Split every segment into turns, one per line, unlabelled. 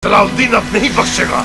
सलाउद्दीन अब नहीं बख्शेगा।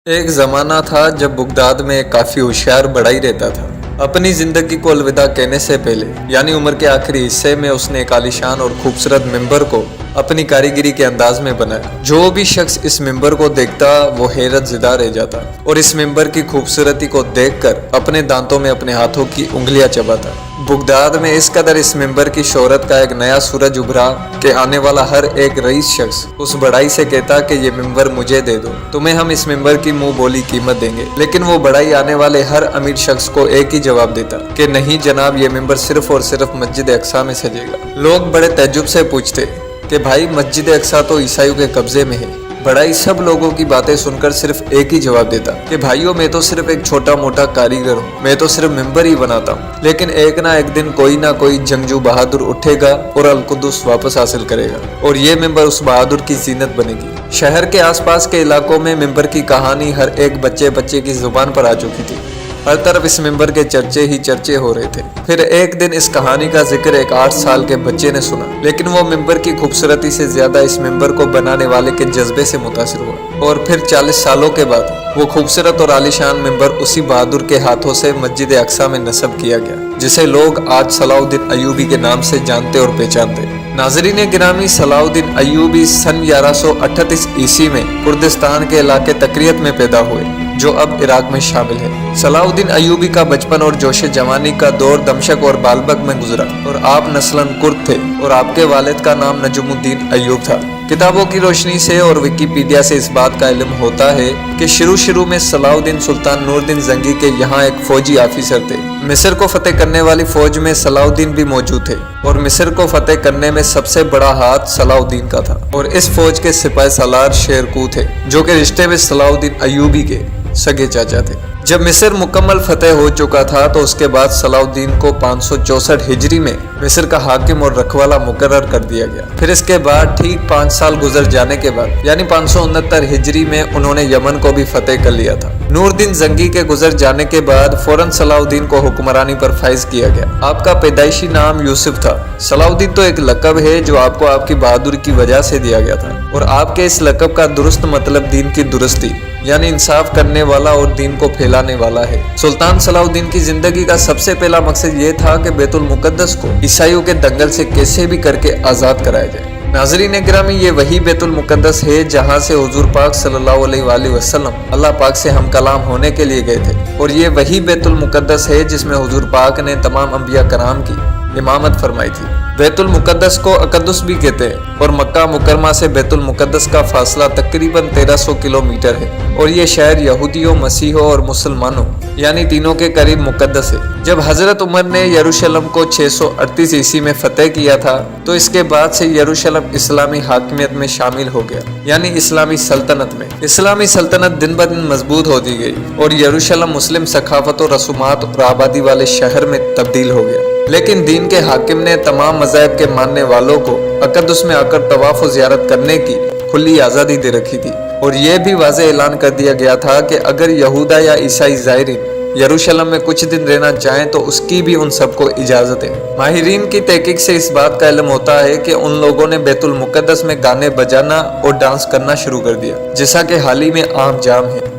एक ज़माना था जब बगदाद में एक काफ़ी होशियार बढ़ई रहता था। अपनी ज़िंदगी को अलविदा कहने से पहले यानी उम्र के आखिरी हिस्से में उसने एक आलीशान और खूबसूरत मिंबर को अपनी कारीगरी के अंदाज में बनाया। जो भी शख्स इस मिंबर को देखता वो हैरत ज़िदा रह जाता और इस मिंबर की खूबसूरती को देखकर अपने दांतों में अपने हाथों की उंगलियां चबाता। बगदाद में इस कदर इस मिंबर की शोहरत का एक नया सूरज उभरा कि आने वाला हर एक रईस शख्स उस बढ़ई से कहता कि ये मिंबर मुझे दे दो, तुम्हें हम इस मिंबर की मुंह बोली कीमत देंगे। लेकिन वो बढ़ई आने वाले हर अमीर शख्स को एक ही जवाब देता कि नहीं जनाब, ये मिंबर सिर्फ और सिर्फ मस्जिद अक्सा में सजेगा। लोग बड़े तज्जुब से पूछते कि भाई मस्जिद अक्सा तो ईसाइयों के कब्जे में है। बढ़ई सब लोगों की बातें सुनकर सिर्फ एक ही जवाब देता कि भाइयों, मैं तो सिर्फ एक छोटा मोटा कारीगर हूँ, मैं तो सिर्फ मिंबर ही बनाता हूँ। लेकिन एक ना एक दिन कोई ना कोई जंगजू बहादुर उठेगा और अल-कुद्दुस वापस हासिल करेगा और ये मिंबर उस बहादुर की जीनत बनेगी। शहर के आसपास के इलाकों में मिंबर की कहानी हर एक बच्चे की जुबान पर आ चुकी थी। हर तरफ इस मिंबर के चर्चे ही चर्चे हो रहे थे। फिर एक दिन इस कहानी का जिक्र एक 8 साल के बच्चे ने सुना, लेकिन वो मिंबर की खूबसूरती से ज्यादा इस मिंबर को बनाने वाले के जज्बे से मुतासिर हुआ। और फिर 40 सालों के बाद वो खूबसूरत और आलीशान मिंबर उसी बहादुर के हाथों से मस्जिद अक्सा में नस्ब किया गया, जिसे लोग आज सलाउद्दीन अय्यूबी के नाम से जानते और पहचानते। नाजरीन गिरामी, सलाउद्दीन अय्यूबी सन 1138 ईस्वी में कुर्दिस्तान के इलाके तकरियत में पैदा हुए, जो अब इराक में शामिल है। सलाउद्दीन अय्यूबी का बचपन और जोश जवानी का दौर दमशक और बालबक में गुजरा और आप नस्लन कुर्द थे और आपके वालिद का नाम नजमुद्दीन अय्यूब था। किताबों की रोशनी से और विकिपीडिया से इस बात का इल्म होता है कि शुरू में सलाउद्दीन सुल्तान नूरदीन जंगी के यहाँ एक फौजी ऑफिसर थे। मिस्र को फतेह करने वाली फौज में सलाउद्दीन भी मौजूद थे और मिस्र को फतेह करने में सबसे बड़ा हाथ सलाउद्दीन का था। और इस फौज के सिपाही सालार शेरकू थे, जो कि रिश्ते में सलाउद्दीन अय्यूबी के सगे चाचा थे। जब मिस्र मुकम्मल फतेह हो चुका था तो उसके बाद सलाउद्दीन को 564 हिजरी में मिस्र का हाकिम और रखवाला मुकर्रर कर दिया गया। फिर इसके बाद ठीक 5 साल गुजर जाने के बाद यानी 569 हिजरी में उन्होंने यमन को भी फतेह कर लिया था। नूरदीन जंगी के गुजर जाने के बाद फौरन सलाउद्दीन को हुक्मरानी पर फाइज किया गया। आपका पैदाइशी नाम यूसुफ था। सलाउद्दीन तो एक लकब है जो आपको आपकी बहादुरी की वजह से दिया गया था और आपके इस लकब का दुरुस्त मतलब दीन की दुरुस्ती यानी इंसाफ करने वाला और दीन को फैलाने वाला है। सुल्तान सलाउद्दीन की जिंदगी का सबसे पहला मकसद ये था कि बैतुल मुकद्दस को ईसाइयों के दंगल से कैसे भी करके आजाद कराया जाए। नाजरीन गिरामी, ये वही बैतुल मुकद्दस है जहाँ से हुजूर पाक सल्लल्लाहु अलैहि वसल्लम अल्लाह पाक से हम कलाम होने के लिए गए थे और ये वही बैतुल मुकद्दस है जिसमें हुजूर पाक ने तमाम अंबिया कराम की इमामत फरमाई थी। बैतुल मुकद्दस को अकदुस भी कहते हैं और मक्का मुकरमा से बैतुल मुकद्दस का फासला तकरीबन 1300 किलोमीटर है और ये शहर यहूदियों, मसीहों और मुसलमानों यानी तीनों के करीब मुकद्दस है। जब हजरत उमर ने यरूशलेम को 638 ईस्वी में फतेह किया था तो इसके बाद से यरूशलेम इस्लामी हाकिमियत में शामिल हो गया यानी इस्लामी सल्तनत में। इस्लामी सल्तनत दिन ब दिन मजबूत होती गई और यरूशलेम मुस्लिम सकाफत और रसूमात और आबादी वाले शहर में तब्दील हो गया। लेकिन दीन के हाकिम ने तमाम मज़ाहिब के मानने वालों को अक़दस में आकर तवाफ़ और ज़ियारत करने की खुली आज़ादी दे रखी थी और यह भी वाज़े ऐलान कर दिया गया था कि अगर यहूदा या ईसाई ज़ायरीन यरूशलेम में कुछ दिन रहना चाहें तो उसकी भी उन सबको इजाज़त है। माहिरीन की तहकीक से इस बात का इल्म होता है कि उन लोगों ने बैतुल मुकद्दस में गाने बजाना और डांस करना शुरू कर दिया, जैसा कि हाल ही में आम जाम है।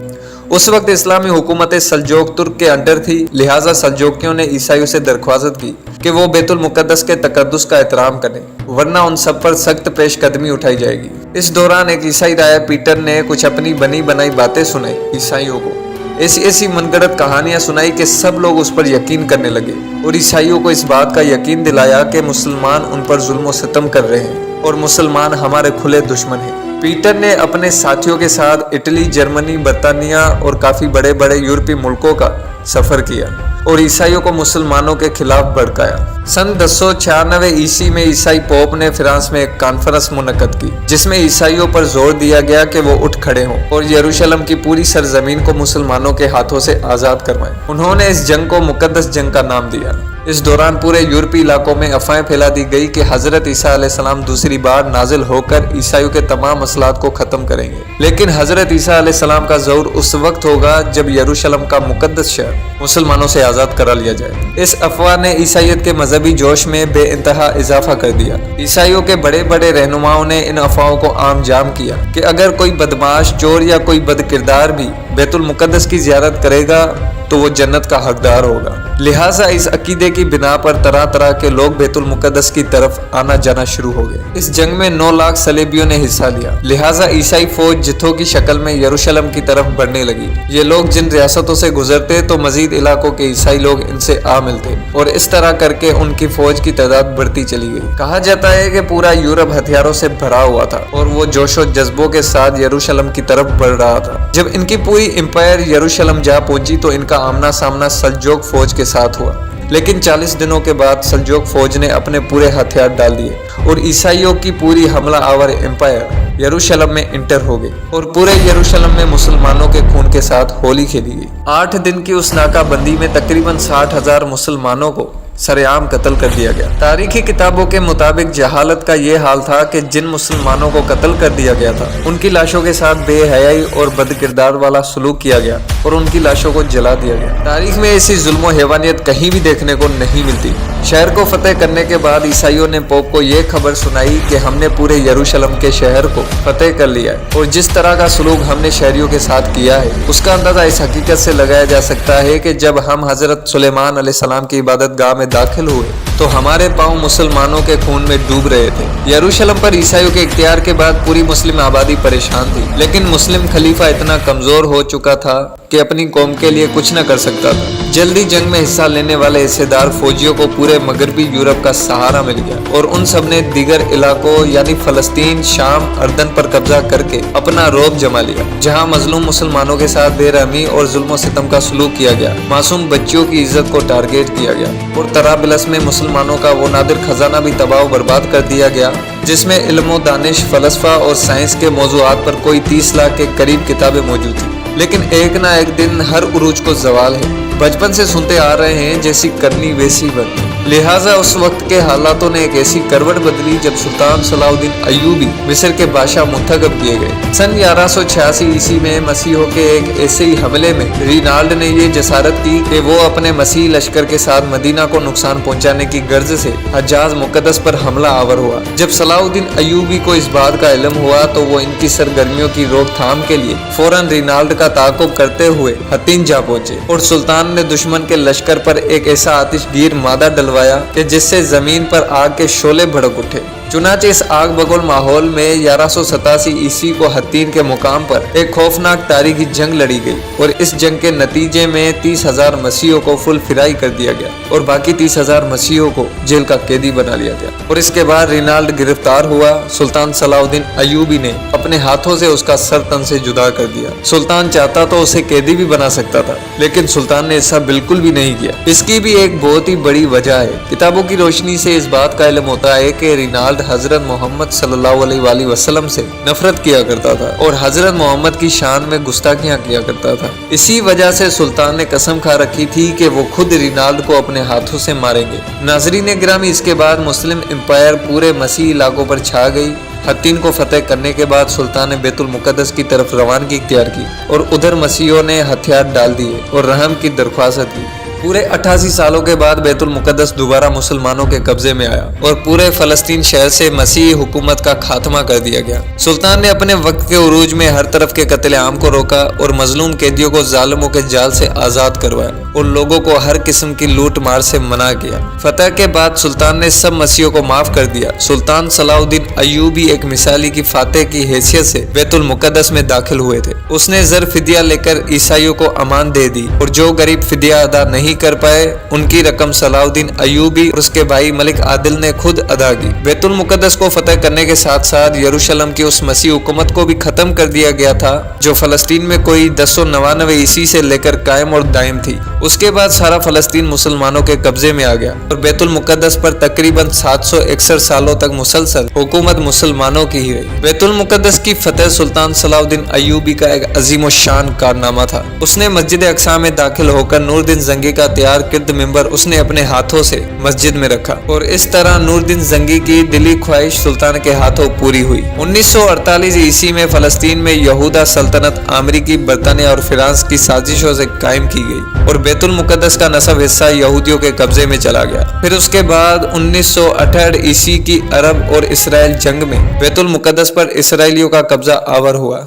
उस वक्त इस्लामी हुकूमत सल्जोक तुर्क के अंडर थी, लिहाजा सल्जोकियों ने ईसाइयों से दरख्वास्त की कि वो बैतुल मुकद्दस के तकद्दुस का एहतराम करें, वरना उन सब पर सख्त पेशकदमी उठाई जाएगी। इस दौरान एक ईसाई राय पीटर ने कुछ अपनी बनी बनाई बातें सुनाई ईसाइयों को। ऐसी मनगढ़ंत कहानियां सुनाई कि सब लोग उस पर यकीन करने लगे और ईसाइयों को इस बात का यकीन दिलाया कि मुसलमान उन पर जुल्म और सितम कर रहे हैं और मुसलमान हमारे खुले दुश्मन हैं। पीटर ने अपने साथियों के साथ इटली, जर्मनी, बर्तानिया और काफ़ी बड़े बड़े यूरोपीय मुल्कों का सफ़र किया और ईसाइयों को मुसलमानों के खिलाफ भड़काया। सन 1096 ईस्वी में ईसाई पोप ने फ्रांस में एक कॉन्फ्रेंस मुनक्कद की जिसमें ईसाइयों पर जोर दिया गया कि वो उठ खड़े हों और यरूशलेम की पूरी सरजमीन को मुसलमानों के हाथों से आज़ाद करवाएं। उन्होंने इस जंग को मुकद्दस जंग का नाम दिया। इस दौरान पूरे यूरोपीय इलाकों में अफवाहें फैला दी गई कि हजरत ईसा अलैहिस्सलाम दूसरी बार नाजिल होकर ईसाइयों के तमाम मसलात को खत्म करेंगे। लेकिन हजरत ईसा अलैहिस्सलाम का ज़हूर उस वक्त होगा जब यरूशलेम का मुकद्दस शहर मुसलमानों से आज़ाद करा लिया जाए। इस अफवाह ने ईसाइयत के मजहबी जोश में बेइंतहा इजाफा कर दिया। ईसाइयों के बड़े बड़े रहनुमाओं ने इन अफवाहों को आम जाम किया कि अगर कोई बदमाश, चोर या कोई बदकिरदार भी बैतुल मुकद्दस की ज़ियारत करेगा तो वो जन्नत का हकदार होगा। लिहाजा इस अकीदे की बिना पर तरह तरह के लोग बैतुल मुकद्दस की तरफ आना जाना शुरू हो गए। इस जंग में 9 लाख सलेबियों ने हिस्सा लिया। लिहाजा ईसाई फौज जिथों की शक्ल में यरूशलेम की तरफ बढ़ने लगी। ये लोग जिन रियासतों से गुजरते तो मजीद इलाकों के ईसाई लोग इनसे आ मिलते और इस तरह करके उनकी फौज की तादाद बढ़ती चली गई। कहा जाता है कि पूरा यूरोप हथियारों से भरा हुआ था और वो जोशो जज्बों के साथ यरूशलेम की तरफ बढ़ रहा था। जब इनकी पूरी एम्पायर यरूशलेम जा पहुंची तो इनका आमना सामना सल्जूक फौज के साथ हुआ। लेकिन 40 दिनों के बाद सल्जूक फौज ने अपने पूरे हथियार डाल दिए और ईसाइयों की पूरी हमला आवर एम्पायर यरूशलेम में इंटर हो गई और पूरे यरूशलेम में मुसलमानों के खून के साथ होली खेली गई। 8 दिन की उस नाकाबंदी में तकरीबन 60,000 मुसलमानों को सरेआम कत्ल कर दिया गया। तारीखी किताबों के मुताबिक जहालत का ये हाल था कि जिन मुसलमानों को कत्ल कर दिया गया था उनकी लाशों के साथ बेहयाई और बदकिरदार वाला सलूक किया गया और उनकी लाशों को जला दिया गया। तारीख में ऐसी जुल्म और हैवानियत कहीं भी देखने को नहीं मिलती। शहर को फतेह करने के बाद ईसाइयों ने पोप को ये खबर सुनाई कि हमने पूरे यरूशलेम के शहर को फतेह कर लिया है और जिस तरह का सलूक हमने शहरियों के साथ किया है उसका अंदाजा इस हकीकत से लगाया जा सकता है कि जब हम हजरत सुलेमान अलैहिस्सलाम की इबादत गाह में दाखिल हुए तो हमारे पांव मुसलमानों के खून में डूब रहे थे। यरूशलेम पर ईसाइयों के इख्तियार के बाद पूरी मुस्लिम आबादी परेशान थी, लेकिन मुस्लिम खलीफा इतना कमजोर हो चुका था कि अपनी कौम के लिए कुछ न कर सकता था। जल्दी जंग में हिस्सा लेने वाले हिस्सेदार फौजियों को पूरे मगरबी यूरोप का सहारा मिल गया और उन सब ने दीगर इलाकों यानी फलस्तीन, शाम, अर्दन पर कब्जा करके अपना रौब जमा लिया। जहां मजलूम मुसलमानों के साथ बेरहमी और जुल्म सितम का सलूक किया गया, मासूम बच्चियों की इज्जत को टारगेट किया गया और तराबिलस में मुसलमानों का वो नादिर खजाना भी तबाह बर्बाद कर दिया गया जिसमें इल्म, दानिश, फलसफा और साइंस के मौजूआत पर कोई 30 लाख के करीब किताबें मौजूद थी। लेकिन एक ना एक दिन हर उरूज को जवाल है। बचपन से सुनते आ रहे हैं जैसी करनी वैसी बननी। लिहाजा उस वक्त के हालातों ने एक ऐसी करवट बदली जब सुल्तान सलाउद्दीन अय्यूबी मिस्र के बादशाह मुंतखब किए गए। सन 1186 ईस्वी में मसीहों के एक ऐसे ही हमले में रिनाल्ड ने ये जसारत की कि वो अपने मसीह लश्कर के साथ मदीना को नुकसान पहुंचाने की गर्ज से हज्जाज मुकद्दस पर हमला आवर हुआ। जब सलाउद्दीन अय्यूबी को इस बात का इल्म हुआ तो वो इनकी सरगर्मियों की रोकथाम के लिए फौरन रिनाल्ड का ताक़ुब करते हुए हत्तीन जा पहुंचे और सुल्तान ने दुश्मन के लश्कर पर एक ऐसा आतिशगीर मादा डलवाया कि जिससे जमीन पर आग के शोले भड़क उठे। चुनाचे इस आग बगोल माहौल में 1187 ईस्वी को हत्तीन के मुकाम पर एक खौफनाक तारीखी जंग लड़ी गई और इस जंग के नतीजे में 30,000 मसीहों को फुल फिराई कर दिया गया और बाकी 30,000 मसीहों को जेल का कैदी बना लिया गया। और इसके बाद रिनाल्ड गिरफ्तार हुआ। सुल्तान सलाउद्दीन अय्यूबी ने अपने हाथों से उसका सर तन से जुदा कर दिया। सुल्तान चाहता तो उसे कैदी भी बना सकता था, लेकिन सुल्तान ने ऐसा बिल्कुल भी नहीं किया। इसकी भी एक बहुत ही बड़ी वजह है। किताबों की रोशनी से इस बात का इल्म होता है कि रिनाल्ड हजरत मोहम्मद सल्लल्लाहु अलैहि वसल्लम से नफरत किया करता था और हजरत मोहम्मद की शान में गुस्ताखियां किया करता था। इसी वजह से सुल्तान ने कसम खा रखी थी कि वो खुद रिनाल्ड को अपने हाथों से मारेंगे। नाजरीन गिरामी, इसके बाद मुस्लिम एम्पायर पूरे मसीह इलाकों पर छा गई। हत्तीन को फतेह करने के बाद सुल्तान ने बैतुल मुकद्दस की तरफ रवानगी इख्तियार की और उधर मसीहों ने हथियार डाल दिए और रहम की दरख्वास्त की। पूरे 88 सालों के बाद बैतुल मुकद्दस दोबारा मुसलमानों के कब्जे में आया और पूरे फलस्तीन शहर से मसीही हुकूमत का खात्मा कर दिया गया। सुल्तान ने अपने वक्त के उरूज में हर तरफ के कत्ले आम को रोका और मजलूम कैदियों को जालिमों के जाल से आजाद करवाया और लोगों को हर किस्म की लूट मार से मना किया। फतह के बाद सुल्तान ने सब मसीहों को माफ कर दिया। सुल्तान सलाउद्दीन अय्यूबी एक मिसाली की फातेह की हैसियत से बैतुल मुकद्दस में दाखिल हुए थे। उसने ज़र फिदिया लेकर ईसाइयों को अमान दे दी और जो गरीब फिदिया अदा नहीं कर पाए उनकी रकम सलाउद्दीन अय्यूबी और उसके भाई मलिक आदिल ने खुद अदा की। बैतुल मुकद्दस को फतह करने के साथ साथ यरूशलेम की उस मसीह हुकूमत को भी खत्म कर दिया गया था जो फलस्तीन में कोई 1099 ईस्वी से लेकर कायम और दायम थी اس کے بعد سارا فلسطین مسلمانوں کے قبضے میں آ گیا اور بیت المقدس پر تقریباً 761 سالوں تک مسلسل حکومت مسلمانوں کی ہی رہی۔ بیت المقدس کی فتح سلطان صلاح الدین ایوبی کا ایک عظیم الشان کارنامہ تھا۔ اس نے مسجد اقصی میں داخل ہو کر نور الدین زنگی کا تیار کردہ ممبر اس نے اپنے ہاتھوں سے مسجد میں رکھا اور اس طرح نور الدین زنگی کی دلی خواہش سلطان کے ہاتھوں پوری ہوئی۔ 1948 عیسوی میں فلسطین میں یہودہ سلطنت امریکی، برطانیہ اور فرانس کی سازشوں سے قائم کی گئی اور بیت المقدس کا نصف حصہ یہودیوں کے قبضے میں چلا گیا۔ پھر اس کے بعد 1968 عیسوی کی عرب اور اسرائیل جنگ میں بیت المقدس پر اسرائیلیوں کا قبضہ آور ہوا۔